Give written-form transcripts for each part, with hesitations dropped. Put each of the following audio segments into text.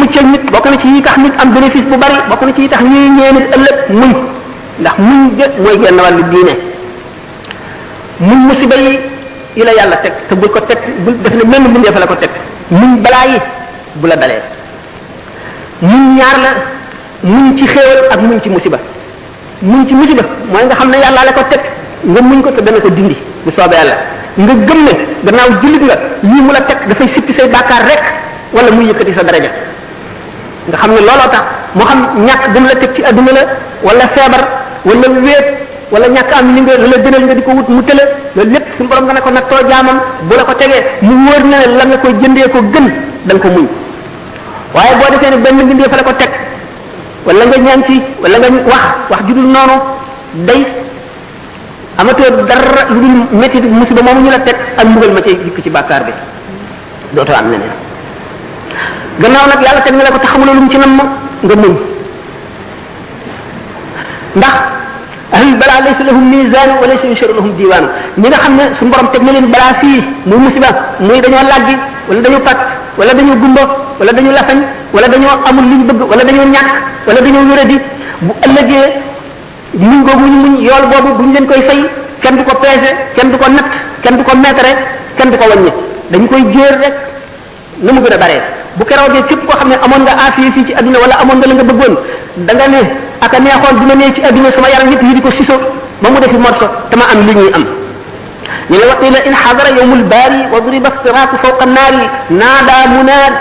muccal nit bokk na ci yi tax nit am bénéfice bu bari bokk na ci yi tax ñuy ñee nit ëllëg muñ ndax muñ de mooy genn wàllu diine muñ musiba yi la yàlla teg te bul ko teg bul def ne menn bindee fa la ko teg muñ balaa yi bu la dalee muñ ñaar la muñ ci xéewal ak muñ ci musiba muñ ci musiba mooy nga xam ne yàlla la ko teg nga muñ ko te dana ko dindi bu soobee yàlla nga gëm ne gannaaw jullit nga lii mu la teg dafay sippi say bàkkaar rek wala muy yëkkati sa daraja nga xam ne looloo tax moo xam ñàkk gëm la teg ci adduna la wala feebar wala wéet wala ñàkk am li nga la gënal nga di ko wut mu tële loolu lépp suñu borom nga ne ko nattoo jaamam bu la ko tegee mu wóor na ne la nga koy jëndee ko gën da nga ko muñ waaye boo defee ne benn bindee fa la ko teg wala nga ñaan ci wala nga wax ju dul noonu day amatoo dara lu dul métti musiba moomu ñu la teg ak mbugal ma ci dikk ci bàkkaar bi dootoo am leneen gannaaw nag yàlla teg na la ko te xamuloo lu mu ci nam nga muñ ndax ahlul balaa laysa lahum mizaanu wa laysa yusharu lahum diwaanu ñi nga xam ne su borom teg na leen balaa fii muy musiba muy dañoo laggi wala dañoo pat wala dañoo gumba wala dañoo lafañ wala dañoo amul li ñu bëgg wala dañoo ñàkk wala dañoo wéradi bu ëllëgee muñ googu ñu muñ yool boobu bu ñu leen koy fay kenn du ko peese kenn du ko natt kenn du ko meetare kenn du ko wàññi dañu koy jéer rek na mu gën a baree bu keroogee képp koo xam ne amoon nga aafiya fii ci adduna wala amoon nga la nga bëggoon da nga ne aka neexoon dina nee ci adduna sama yaram yëpp yi di ko siso ba mu defi morso dama am li ñuy am ñu ne waqila in xadara yawmul baari wa duriba siraatu fawqa naari naada munaad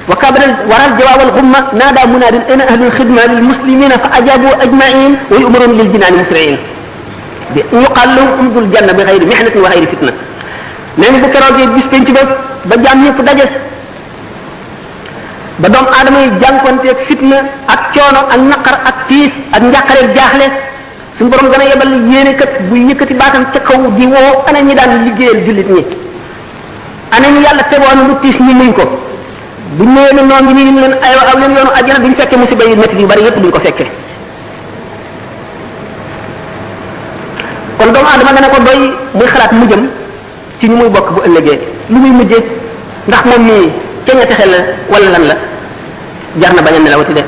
wa kabara waral jawaab al xumma naada munaadin ana ahlul xidma lil muslimina fa ajabu ajmain wa yumarun lil jinaani musriin bi yuqal lahum umdul janna bi xayri mihnatin wa xayri fitna nee na bu keroogee bis penc ba jaam ñëpp daje ba doomu aadama yi jànkonteeg fitna ak coono ak naqar ak tiis ak njàqareeg jaaxle suñu borom gën a yebal yéene kat buy yëkkati baatam ca kaw di woo ana ñi daan liggéeyal jullit ñi ana ñi yàlla tegoon lu tiis ñi muñ ko bu ñëwee ne noo ngi nii ñu leen aywa aw leen yoonu àjjana duñ fekke musiba yu métti yu bari yépp duñ ko fekke kon doomu aadama dana ko doy muy xalaat mujjam ci ñu muy bokk bu ëllëgee lu muy mujjee ndax moom mii ca ña texe la wala lan la jar na bañ a nelawati de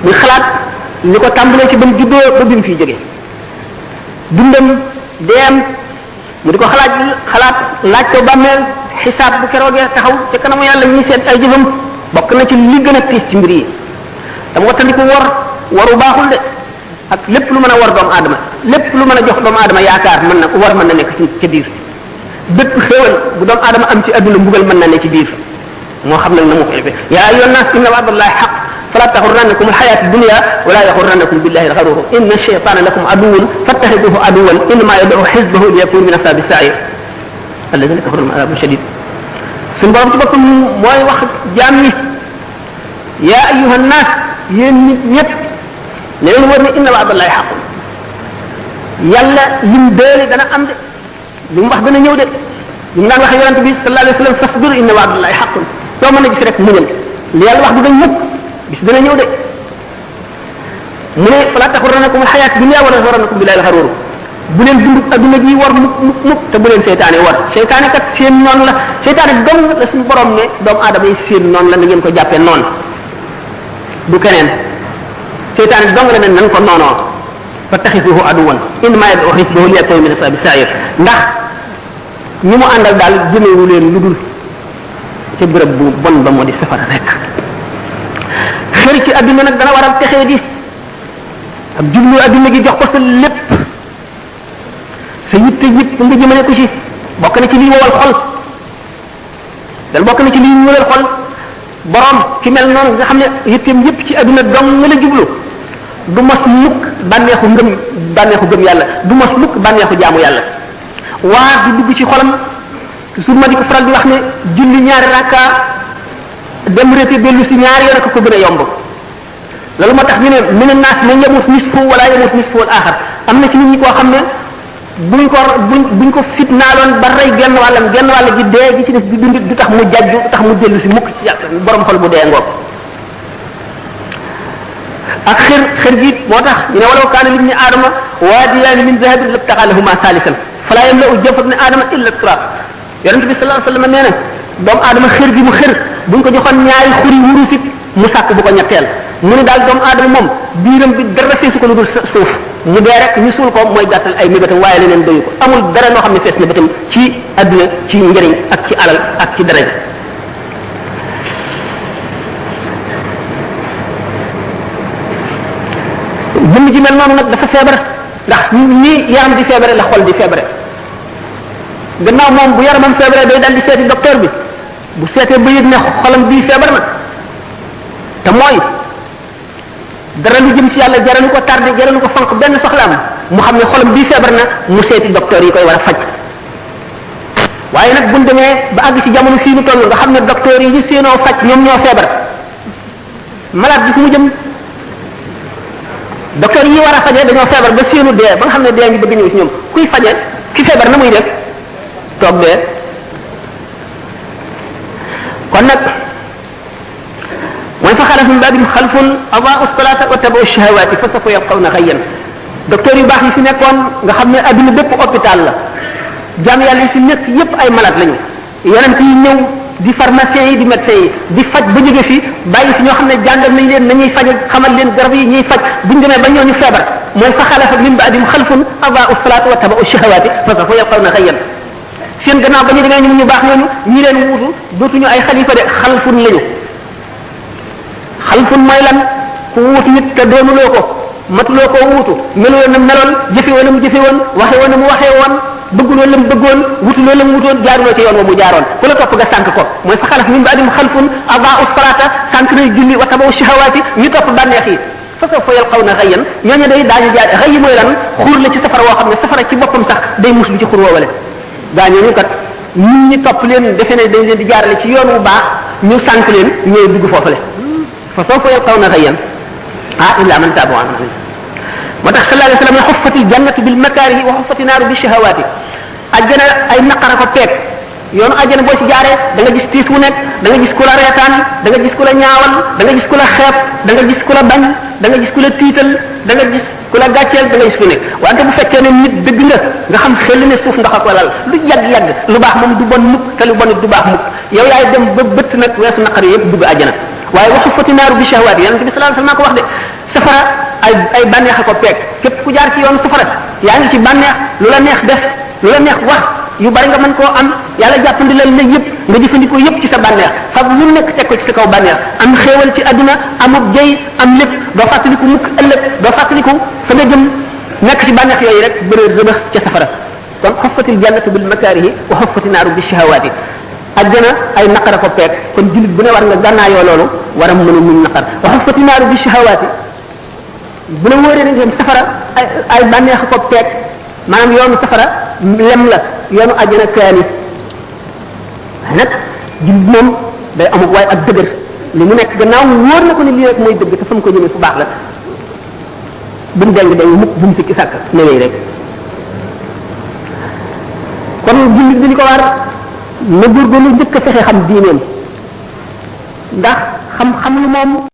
muy xalaat li ko tàmbalee ci ba mu juddoo ba bi mu fiy jóge dundam deem mu di ko xalaat laaj ko bàmmeel xisaab bu keroogee taxaw ca kanamu yàlla ñuy seet ay jëfam bokk na ci li gën a tiis ci mbir yi dama wattandiku waru baaxul de ak lépp lu mën a war doomu aadama lépp lu mën a jox doomu aadama yaakaar mën na war mën na nekk ci ca biir bépp xéewal bu doomu aadama am ci adduna mbugal mën na ne ci biir moo xam nag na mu ko defee yaa ayyuhan naas inna wa'dallahi haqq fala taxurrannakum alxayaatu dunya wala yaxurrannakum billahi alxaruur inna shaytaana lakum aduwwun fattaxiduhu aduwwan innama yad'u xisbahu liyakunu min ashaabi sa'iir alladina kafaru lahum adabun shadid suñu borom ci boppam mooy wax jaam ñi yaa ayyuhan naas yéen nit ñëpp ne leen war ne inna wa'dallahi haqq yàlla lim déeli dana am de li mu wax dana ñëw de li mu daan wax yonent bi sallallahu alayhi wa sallam fasbir inna wa'dallahi haqqun soo mën a gis rek muñal li yàlla wax du dañ mukk bis dana ñëw de mu ne fala taxurrannakum alxayaat dunya wala yaxurrannakum billahi alxaruur bu leen dund adduna ji war mukk te bu leen seytaane war seytaane kat seen noonu la seytaane dong la suñu borom ne doomu aadama yi seen noonu la na ngeen ko jàppee noonu du keneen seytaane dong la ne nan ko noonoo fattaxisuhu aduwan innama yad'u xisbahu liyakunu min ashaabi sa'iir ndax ñi mu àndal daal jëmewu leen lu dul ca bërëb bu bon ba moo di safara rek xër ci adduna nag dana waral texee di ab jublu adduna gi jox ko sa lépp sa yitte yëpp nga jëmale ko ci bokk na ci lii wowal xol dal bokk na ci lii ñuulal xol borom ki mel noonu nga xam ne yitteem yëpp ci adduna dong nga la jublu du mos mukk bànneexu gëm yàlla du mos mukk bànneexu jaamu yàlla waa di dugg ci xolam toujours ma di ko faral di wax ne julli ñaari rakka dem rété dellu si ñaari yoon ko gën a yomb loolu moo tax ñu ne mina naas man yamut nisfu wala yamut nisfu al axar am na ci nit ñi koo xam ne buñ ko fitnaaloon ba rey genn wàll gi dee gi ci def di dund du tax mu jajju du tax mu dellu si mukk ci yàlla borom xol bu dee ngoog ak xër gi moo tax ñu ne walaw kaana libni aadama waadiyaani min dahabin labtagaa lahumaa saalisan falaa yamla'u jawfa ibni aadama illa turaab yonente bi sallallahu alayhi wa sallam nee na doomu aadama xër gi mu xër buñ ko joxoon ñaari xuri wurusit mu sàkk bu ko ñetteel mu ne daal doomu aadama moom biiram bi dara feesu ko lu dul suuf mu dee rek ñu suul ko mooy gàttal ay mébatam waaye leneen doyu ko amul dara loo xam ne fees na bëtam ci adduna ci njëriñ ak ci alal ak ci daraja jëmm ji mel noonu nag dafa feebar ndax nii yaram di feebare la xol di feebare gannaaw moom bu yaramam feebare day dal di seeti docteur bi bu seetee ba yëg ne xolam bii feebar na te mooy dara lu jëm ci yàlla jaralu ko tardé jaralu ko fanq benn soxlaam mu xam ne xolam bii feebar na mu seeti docteur yi koy war a faj waaye nag buñ demee ba àgg ci jamono fii nu toll nga xam ne docteur yi ñu seenoo faj ñoom ñoo feebar malade bi fu mu jëm docteur yi war a faje dañoo feebar ba seenu dee ba nga xam ne dee ngi bëgg ñëw ci ñoom kuy faje ki feebar na muy def toog dee kon nag mooy fa xalaf min baadihim xalfun adaau salata wa tabaau shahawaati fa sawfa yalqawna xayyan docteur yu baax yi fi nekkoon nga xam ne adduna bépp hôpital la jaam yàlla yi fi nekk yépp ay malade lañu yonent yi ñëw di pharmacien yi di médecin yi di faj ba jóge fi bàyyi fi ñoo xam ne jàngal nañ leen nañuy faj xamal leen garab yi ñuy faj buñ demee ba ñooñu feebar mooy fa xalafa min baadihim xalfun adaau salata wa tabaau shahawaati fa sawfa yalqawna xayyan seen gannaaw ba ñu demee ñu baax ñooñu ñi leen wuutu dootuñu ay xalifa de xalfun lañu xalfun mooy lan ku wuutu nit te doonuloo ko matuloo koo wuutu meloo na meloon jëfe woon na mu jëfe woon waxe woon na mu waxee woon bëgguloo la mu bëggoon wutuloo la mu wutoon jaaruloo ci yoon wa mu jaaroon ku la topp nga sànk ko mooy fa xalaf min ba'dihim xalfun adaa'u salaata sànk nay julli wa tabaw shahawaati ñu topp bànneex yi fa sawfa yalqawna xayyan ñooñu day daañu jaar xëy mooy lan xuur la ci safara woo xam ne safara ci boppam sax day muslu ci xur woowale gaañooñu kat nit ñi topp leen defe ne dañ leen di jaarale ci yoon wu baax ñu sànk leen ñooy dugg foofale fa sawfa yalqawna xayyan illa man taaba wa amana moo tax sallallahu alayhi wa sallam ne xuffatil jannatu bil makaarihi wa xuffati naaru bi shahawaati ajjana ay naqara ko peeg yoonu ajjana boo ci jaaree da nga gis tiis wu nekk da nga gis ku la reetaan da nga gis ku la ñaawal da nga gis ku la xeeb da nga gis ku la bañ da nga gis ku la tiital da nga gis ku la gàcceel da nga gis ku nekk wante bu fekkee ne nit dëgg nga xam xel ne suuf ndox ak walal lu yàgg-yàgg lu baax moom du bon mukk te lu bon du baax mukk yow yaay dem ba bëtt nag weesu naqar yëpp dugg ajjana waaye wa xuffati naaru bi shahawaati yonent bi sallallahu alayhi wa sallam ko wax de safara ay bànneex a ko peeg képp ku jaar ci yoonu safara yaa ngi ci bànneex lu la neex def lu la neex wax yu bari nga mën koo am yàlla jàppandi la yëpp nga jëfandikoo yëpp ci sa bànneex fab lu nekk teg ko ci sa kaw bànneex am xéewal ci adduna amub jëy am lépp doo fàttaliku mukk ëllëg doo fàttaliku fa nga jëm nekk ci bànneex yooyu rek bëree rëbax ca safara kon xuffatil jannatu bil makaarihi wa xuffati naaru bi shahawaati ajjana ay naqara ko peeg kon jullit bu ne war nga gànnaayoo loolu war a mën a muñ naqar wa xuffati naaru bi shahawaati bu la wóoree ne dem safara ay bànneex ko peeg maanaam yoonu safara lem la yoonu àjjana kaani nag jullit moom day amuk waaye ak dëgër li mu nekk gannaaw wóor na ko ne lii rek mooy dëgg te fa mu ko jëmee fu baax la bu mu deng deng mukk bu mu sikki sàkk ne lay rek kon jullit bi li ko war na góorgóorlu njëkk a fexe xam diineem ndax xam-xam lu moom